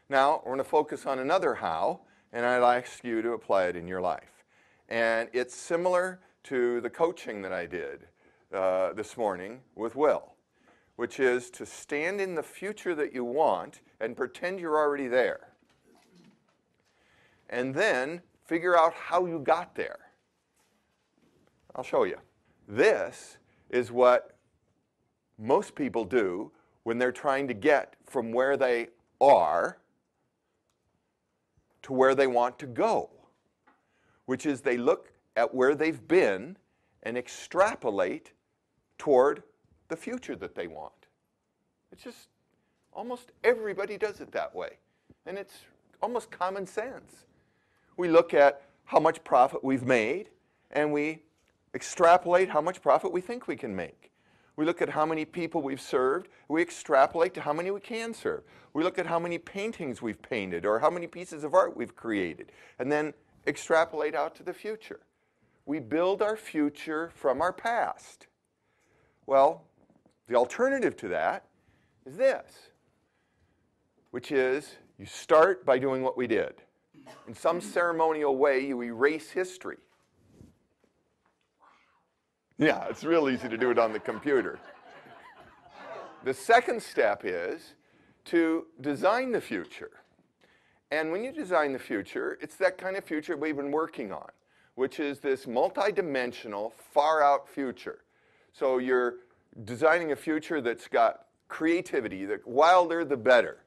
Now, we're going to focus on another how, and I'd ask you to apply it in your life. And it's similar to the coaching that I did this morning with Will, which is to stand in the future that you want and pretend you're already there. And then figure out how you got there. I'll show you. This is what most people do when they're trying to get from where they are to where they want to go, which is they look at where they've been and extrapolate toward the future that they want. It's just, almost everybody does it that way. And it's almost common sense. We look at how much profit we've made, and we extrapolate how much profit we think we can make. We look at how many people we've served, we extrapolate to how many we can serve. We look at how many paintings we've painted or how many pieces of art we've created, and then extrapolate out to the future. We build our future from our past. Well, the alternative to that is this, which is you start by doing what we did. In some ceremonial way, you erase history. Yeah, it's real easy to do it on the computer. The second step is to design the future. And when you design the future, it's that kind of future we've been working on, which is this multidimensional, far-out future. So you're designing a future that's got creativity, the wilder the better.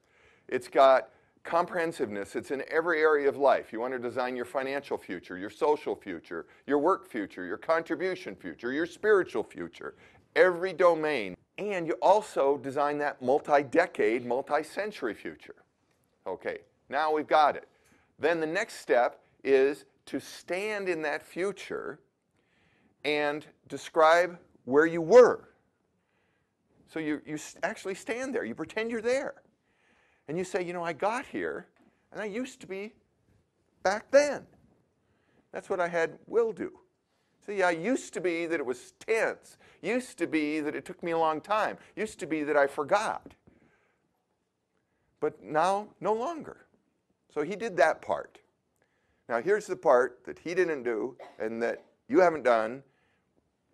It's got comprehensiveness. It's in every area of life. You want to design your financial future, your social future, your work future, your contribution future, your spiritual future, every domain. And you also design that multi-decade, multi-century future. Okay, now we've got it. Then the next step is to stand in that future and describe where you were. So you actually stand there. You pretend you're there. And you say, you know, I got here, and I used to be back then. That's what I had Will do. See, I used to be that it was tense. Used to be that it took me a long time. Used to be that I forgot. But now, no longer. So he did that part. Now here's the part that he didn't do and that you haven't done,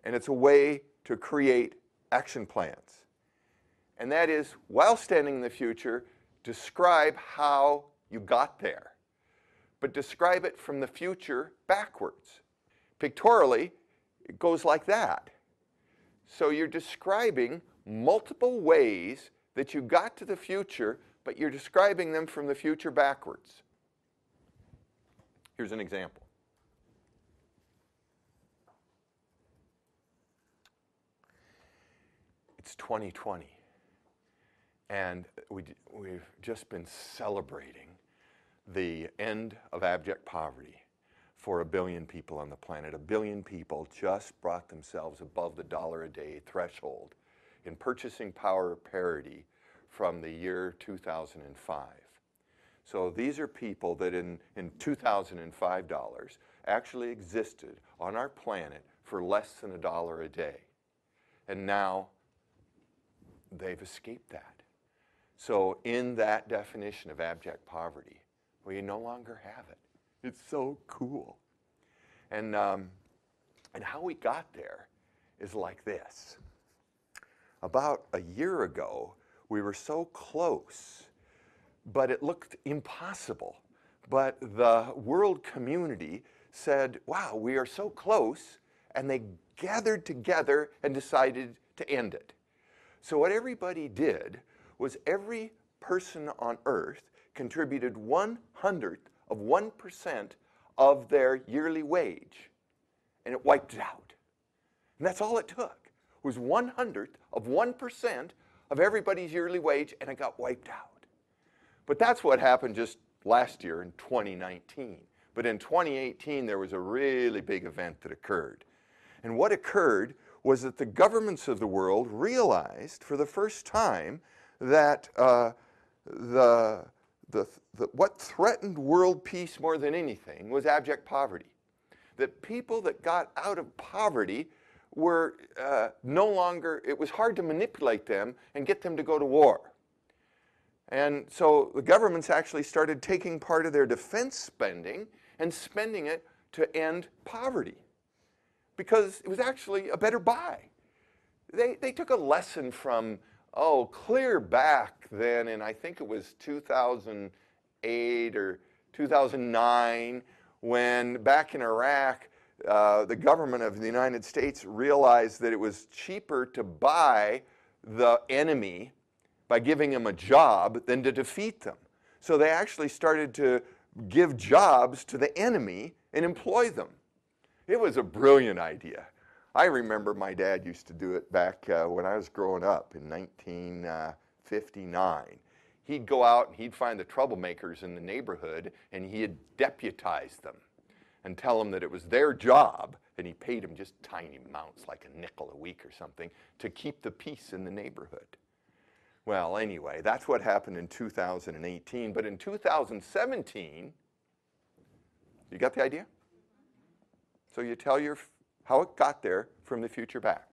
and it's a way to create action plans. And that is, while standing in the future, describe how you got there, but describe it from the future backwards. Pictorially, it goes like that. So you're describing multiple ways that you got to the future, but you're describing them from the future backwards. Here's an example. It's 2020. And we've just been celebrating the end of abject poverty for 1 billion people on the planet. 1 billion people just brought themselves above the $1 a day threshold in purchasing power parity from the year 2005. So these are people that in 2005 dollars actually existed on our planet for less than $1 a day. And now they've escaped that. So in that definition of abject poverty, we no longer have it. It's so cool. And how we got there is like this. About a year ago, we were so close, but it looked impossible. But the world community said, wow, we are so close, and they gathered together and decided to end it. So what everybody did was every person on earth contributed 1/100th of 1% of their yearly wage, and it wiped it out. And that's all it took, was 1/100th of 1% of everybody's yearly wage, and it got wiped out. But that's what happened just last year in 2019. But in 2018, there was a really big event that occurred. And what occurred was that the governments of the world realized for the first time that what threatened world peace more than anything was abject poverty. That people that got out of poverty were no longer, it was hard to manipulate them and get them to go to war. And so the governments actually started taking part of their defense spending and spending it to end poverty because it was actually a better buy. They took a lesson from, clear back then, and I think it was 2008 or 2009, when back in Iraq, the government of the United States realized that it was cheaper to buy the enemy by giving them a job than to defeat them. So they actually started to give jobs to the enemy and employ them. It was a brilliant idea. I remember my dad used to do it back when I was growing up in 1959. He'd go out and he'd find the troublemakers in the neighborhood and he'd deputize them and tell them that it was their job, and he paid them just tiny amounts, like a nickel a week or something, to keep the peace in the neighborhood. Well, anyway, that's what happened in 2018. But in 2017, you got the idea? So you tell how it got there from the future back.